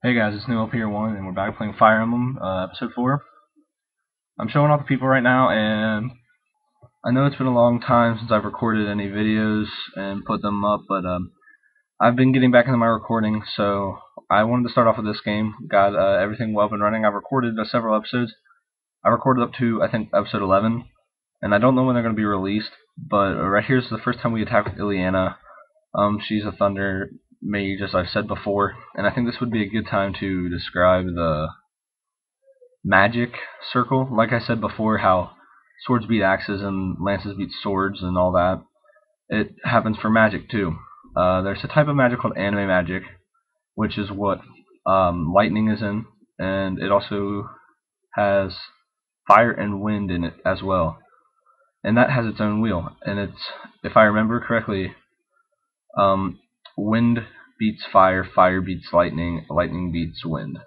Hey guys, it's New up here one, and we're back playing Fire Emblem, episode 4. I'm showing off the people right now, and I know it's been a long time since I've recorded any videos and put them up, but I've been getting back into my recording, so I wanted to start off with this game. Got everything well up and running. I've recorded several episodes. I recorded up to, I think, episode 11, and I don't know when they're going to be released, but right here's the first time we attack Ileana. She's a thunder mage, as I've said before, and I think this would be a good time to describe the magic circle. Like I said before, how swords beat axes and lances beat swords and all that. It happens for magic too. There's a type of magic called anime magic, which is what lightning is in, and it also has fire and wind in it as well. And that has its own wheel, and it's, if I remember correctly, wind beats fire, fire beats lightning, lightning beats wind.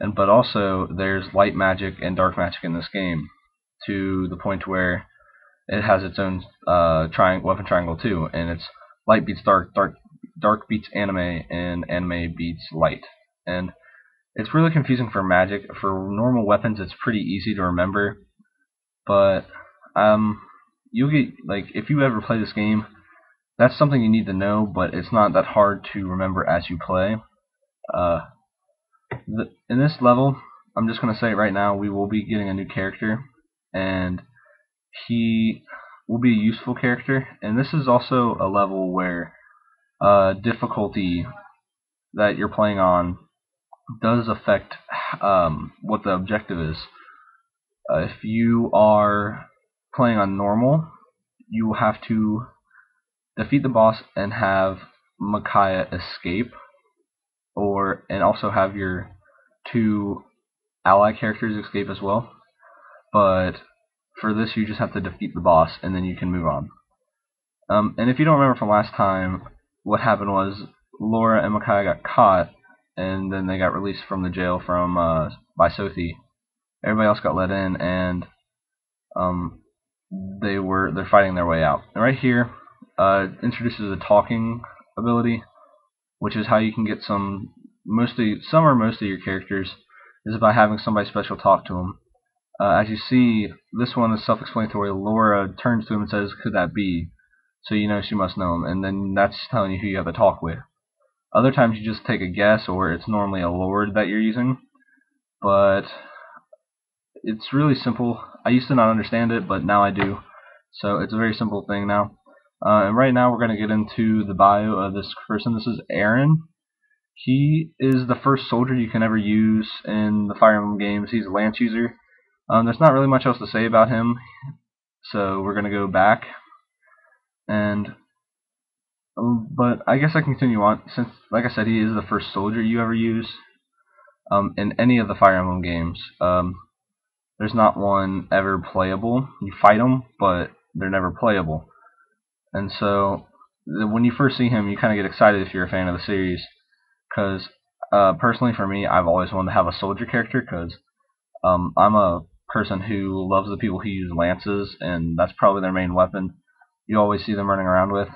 But also there's light magic and dark magic in this game, to the point where it has its own weapon triangle too, and it's light beats dark, dark beats anime, and anime beats light. And it's really confusing for magic. For normal weapons, it's pretty easy to remember, but you'll get, like, if you ever play this game, that's something you need to know, but it's not that hard to remember as you play. In this level, I'm just going to say it right now, we will be getting a new character, and he will be a useful character. And this is also a level where difficulty that you're playing on does affect what the objective is. If you are playing on normal, you will have to defeat the boss and have Micaiah escape, and also have your two ally characters escape as well. But for this, you just have to defeat the boss, and then you can move on. And if you don't remember from last time, what happened was Laura and Micaiah got caught, and then they got released from the jail by Sophie. Everybody else got let in, and they're fighting their way out. And right here, introduces a talking ability, which is how you can get some or most of your characters, is by having somebody special talk to them. As you see, this one is self-explanatory. Laura turns to him and says, "Could that be?" So you know she must know him, and then that's telling you who you have to talk with. Other times you just take a guess, or it's normally a lord that you're using, but it's really simple. I used to not understand it, but now I do. So it's a very simple thing now. And right now we're going to get into the bio of this person. This is Aaron. He is the first soldier you can ever use in the Fire Emblem games. He's a lance user. There's not really much else to say about him, so we're going to go back. But I guess I can continue on, since, like I said, he is the first soldier you ever use in any of the Fire Emblem games. There's not one ever playable. You fight them, but they're never playable. And so when you first see him, you kind of get excited if you're a fan of the series, because personally for me, I've always wanted to have a soldier character, because I'm a person who loves the people who use lances, and that's probably their main weapon. You always see them running around with.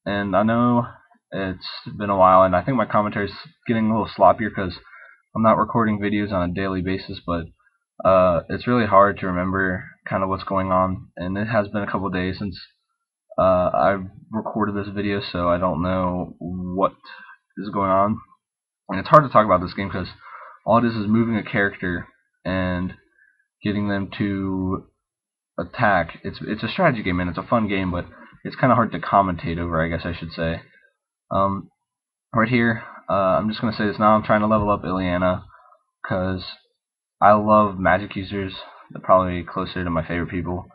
And I know it's been a while, and I think my commentary's getting a little sloppier because I'm not recording videos on a daily basis, but it's really hard to remember kind of what's going on, and it has been a couple of days since I've recorded this video, so I don't know what is going on. And it's hard to talk about this game because all it is moving a character and getting them to attack. It's a strategy game, and it's a fun game, but it's kind of hard to commentate over, I guess I should say. Right here, I'm just going to say this now. I'm trying to level up Ileana because I love magic users. They're probably closer to my favorite people.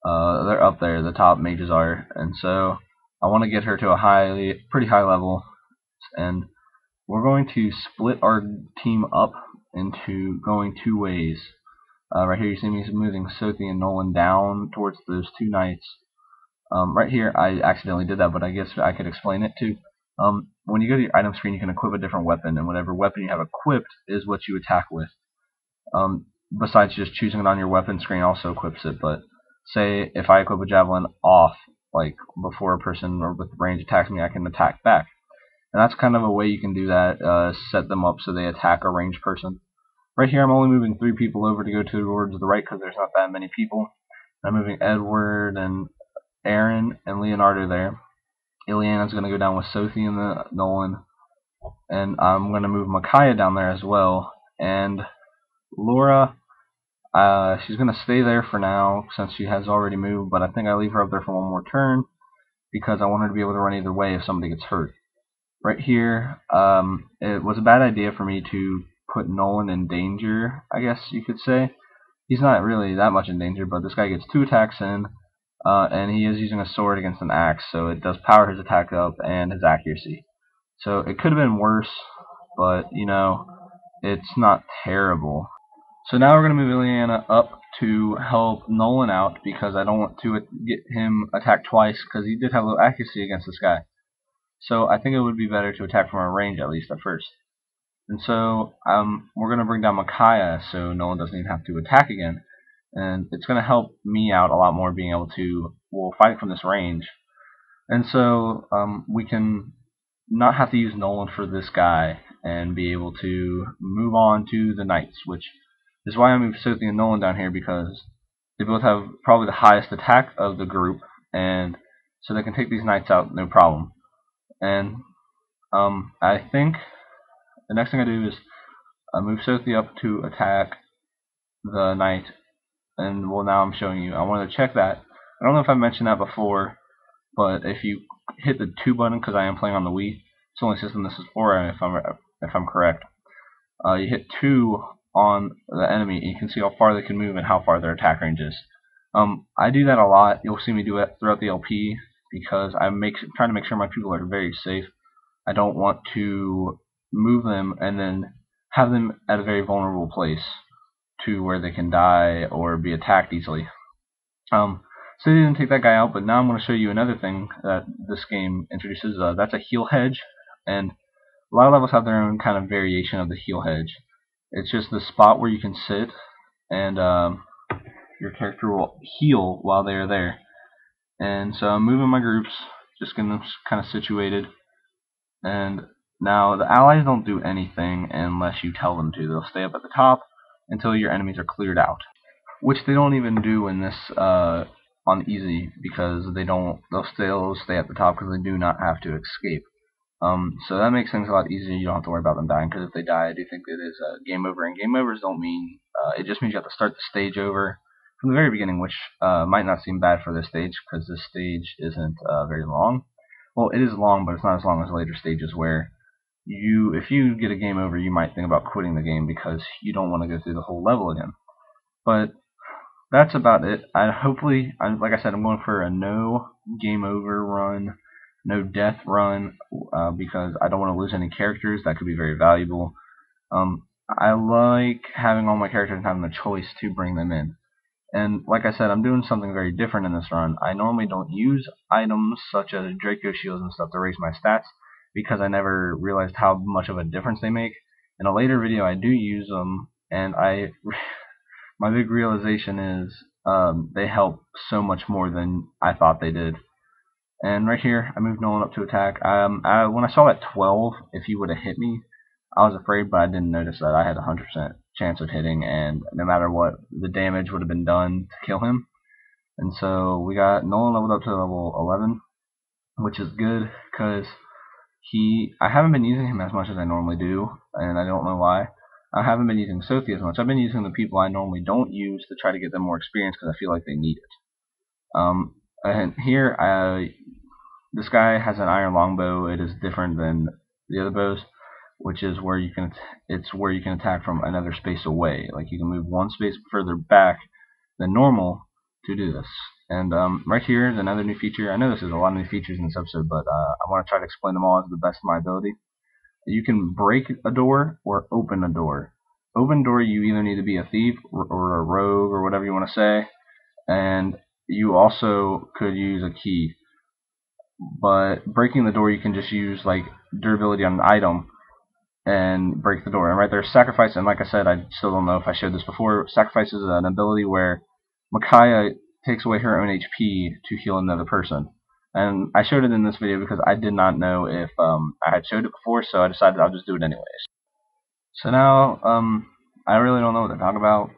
They're up there, the top mages are, and so I want to get her to a pretty high level, and we're going to split our team up into going two ways. Right here you see me moving Sophie and Nolan down towards those two knights. Right here I accidentally did that, but I guess I could explain it too. When you go to your item screen, you can equip a different weapon, and whatever weapon you have equipped is what you attack with. Besides just choosing it on your weapon screen also equips it, but say if I equip a javelin off, like before a person or with range attacks me, I can attack back. and that's kind of a way you can do that. Set them up so they attack a ranged person. Right here, I'm only moving 3 people over to go towards the right because there's not that many people. I'm moving Edward and Aaron and Leonardo there. Ileana's going to go down with Sophie and the Nolan, and I'm going to move Micaiah down there as well. And Laura, she's going to stay there for now since she has already moved, but I think I leave her up there for one more turn because I want her to be able to run either way if somebody gets hurt. Right here, it was a bad idea for me to put Nolan in danger, I guess you could say. He's not really that much in danger, but this guy gets 2 attacks in, and he is using a sword against an axe, so it does power his attack up and his accuracy. So it could have been worse, but, you know, it's not terrible. So now we're going to move Ileana up to help Nolan out because I don't want to get him attacked twice because he did have low accuracy against this guy. So I think it would be better to attack from a range at least at first. And so we're going to bring down Micaiah so Nolan doesn't even have to attack again. And it's going to help me out a lot more being able to, fight from this range. And so we can not have to use Nolan for this guy and be able to move on to the Knights, which is why I moved Sophie and Nolan down here because they both have probably the highest attack of the group, and so they can take these Knights out no problem. And I think the next thing I do is move Sophie up to attack the Knight, and now I'm showing you. I wanted to check that. I don't know if I mentioned that before, but if you hit the 2 button, because I am playing on the Wii, it's the only system this is for, if I'm correct. You hit 2 on the enemy, and you can see how far they can move and how far their attack range is. I do that a lot. You'll see me do it throughout the LP because I'm trying to make sure my people are very safe. I don't want to move them and then have them at a very vulnerable place to where they can die or be attacked easily. So they didn't take that guy out, but now I'm going to show you another thing that this game introduces. That's a heal hedge, and a lot of levels have their own kind of variation of the heal hedge. It's just the spot where you can sit, and your character will heal while they are there. And so I'm moving my groups, just getting them kind of situated. And now the allies don't do anything unless you tell them to. They'll stay up at the top until your enemies are cleared out, which they don't even do in this on easy because they'll still stay at the top because they do not have to escape. So that makes things a lot easier. You don't have to worry about them dying, because if they die, I do think it is game over. And game overs don't mean it just means you have to start the stage over from the very beginning, which might not seem bad for this stage because this stage isn't very long. Well, it is long, but it's not as long as later stages where if you get a game over, you might think about quitting the game because you don't want to go through the whole level again. But that's about it. Hopefully, like I said, I'm going for a no game over run, no death run, because I don't want to lose any characters. That could be very valuable. I like having all my characters and having the choice to bring them in. And like I said, I'm doing something very different in this run. I normally don't use items such as Draco shields and stuff to raise my stats because I never realized how much of a difference they make. In a later video, I do use them, and my big realization is they help so much more than I thought they did. And right here, I moved Nolan up to attack. When I saw that 12, if he would have hit me, I was afraid, but I didn't notice that. I had a 100% chance of hitting, and no matter what, the damage would have been done to kill him. And so we got Nolan leveled up to level 11, which is good, because I haven't been using him as much as I normally do, and I don't know why. I haven't been using Sophie as much. I've been using the people I normally don't use to try to get them more experience because I feel like they need it. And here, this guy has an iron longbow. It is different than the other bows, which is where you can attack from another space away. Like you can move one space further back than normal to do this. And right here is another new feature. I know this is a lot of new features in this episode, but I want to try to explain them all to the best of my ability. You can break a door or open a door. Open door, you either need to be a thief or a rogue or whatever you want to say, and you also could use a key. But breaking the door, you can just use like durability on an item and break the door. And right there, sacrifice, and like I said, I still don't know if I showed this before, sacrifice is an ability where Micaiah takes away her own HP to heal another person. And I showed it in this video because I did not know if I had showed it before, so I decided I'll just do it anyways. So now, I really don't know what to talk about.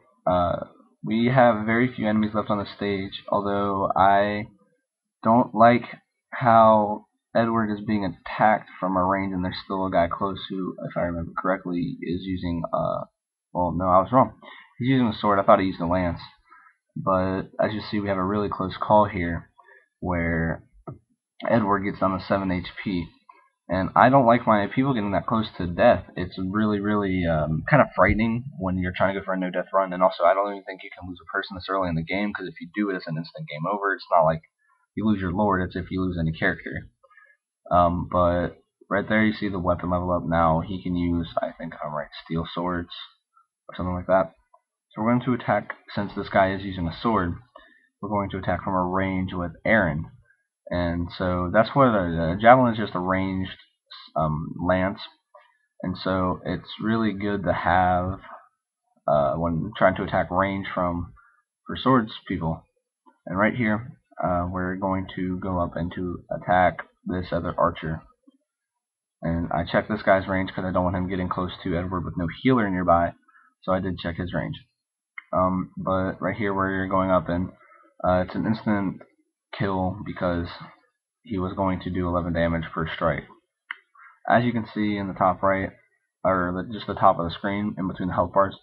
We have very few enemies left on the stage, although I don't like how Edward is being attacked from a range, and there's still a guy close who, if I remember correctly, is using, well, no, I was wrong. He's using a sword. I thought he used a lance. But as you see, we have a really close call here, where Edward gets down to 7 HP. And I don't like my people getting that close to death. It's really, really kind of frightening when you're trying to go for a no-death run. And also, I don't even think you can lose a person this early in the game, because if you do, it's an instant game over. It's not like you lose your lord, it's if you lose any character. But right there you see the weapon level up now. He can use, I think I'm right, steel swords or something like that. So we're going to attack, since this guy is using a sword, we're going to attack from a range with Aaron. And so that's what a javelin is, just a ranged lance. And so it's really good to have when trying to attack range for swords people. And right here, we're going to go up and to attack this other archer. And I checked this guy's range because I don't want him getting close to Edward with no healer nearby, so I did check his range. But right here where you're going up in, it's an instant kill because he was going to do 11 damage per strike. As you can see in the top right, or just the top of the screen in between the health bars,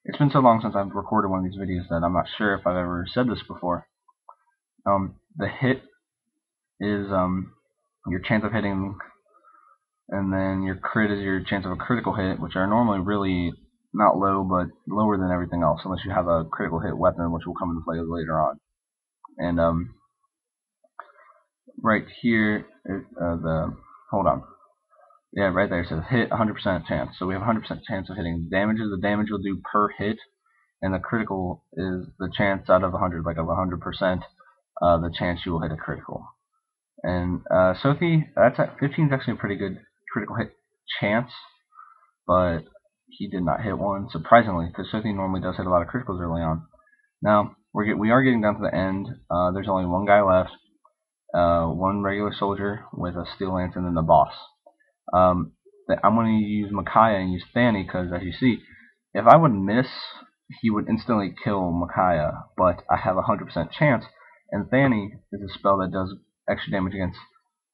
it's been so long since I've recorded one of these videos that I'm not sure if I've ever said this before. The hit is your chance of hitting, and then your crit is your chance of a critical hit, which are normally really not low, but lower than everything else, unless you have a critical hit weapon, which will come into play later on. And right here, hold on. Yeah, right there it says hit 100% chance. So we have 100% chance of hitting. Damage is the damage you'll do per hit, and the critical is the chance out of 100, like of 100%, the chance you will hit a critical. And Sophie, that's at 15 is actually a pretty good critical hit chance, but he did not hit one, surprisingly, because Sophie normally does hit a lot of criticals early on. Now we are getting down to the end. There's only one guy left, one regular soldier with a steel lance, and then the boss. I'm going to use Micaiah and use Fanny because, as you see, if I would miss, he would instantly kill Micaiah, but I have a 100% chance, and Fanny is a spell that does extra damage against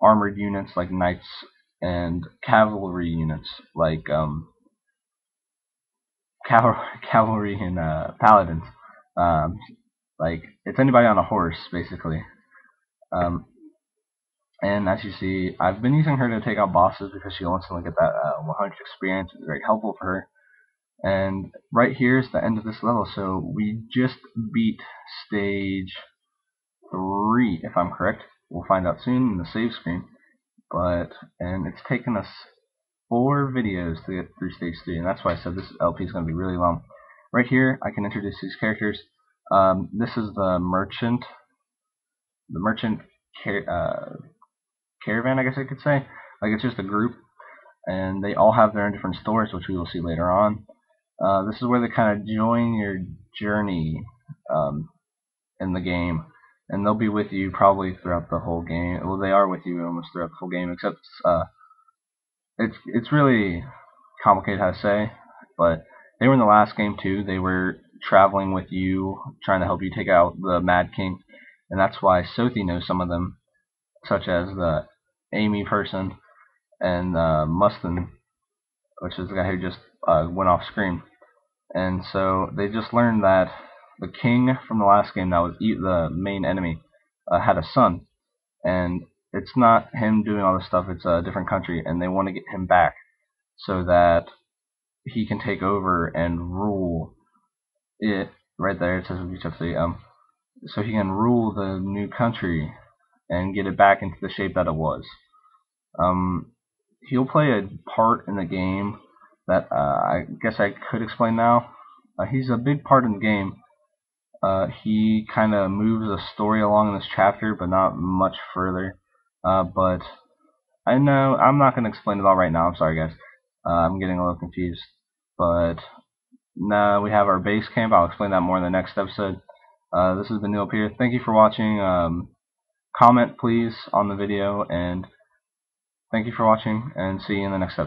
armored units like knights and cavalry units like cavalry and paladins. Like, it's anybody on a horse, basically. And as you see, I've been using her to take out bosses because she'll instantly get that 100 experience. It's very helpful for her. And right here is the end of this level. So we just beat stage 3, if I'm correct. We'll find out soon in the save screen. And it's taken us 4 videos to get through stage 3, and that's why I said this LP is going to be really long. Right here, I can introduce these characters. This is the merchant caravan, I guess I could say. Like, it's just a group, and they all have their own different stories, which we will see later on. This is where they kind of join your journey in the game, and they'll be with you probably throughout the whole game. Well, they are with you almost throughout the whole game, except it's really complicated how to say, but they were in the last game too. They were traveling with you, trying to help you take out the Mad King, and that's why Sophie knows some of them, such as the Amy person and Mustin, which is the guy who just went off screen. And so they just learned that the king from the last game that was the main enemy had a son, and it's not him doing all this stuff, it's a different country, and they want to get him back so that he can take over and rule it. Right there it says so he can rule the new country and get it back into the shape that it was. He'll play a part in the game that I guess I could explain now. He's a big part in the game. He kind of moves the story along in this chapter, but not much further. But I know I'm not going to explain it all right now. I'm sorry, guys. I'm getting a little confused. But now we have our base camp. I'll explain that more in the next episode. This has been Neil here. Thank you for watching. comment please on the video, and thank you for watching, and see you in the next episode.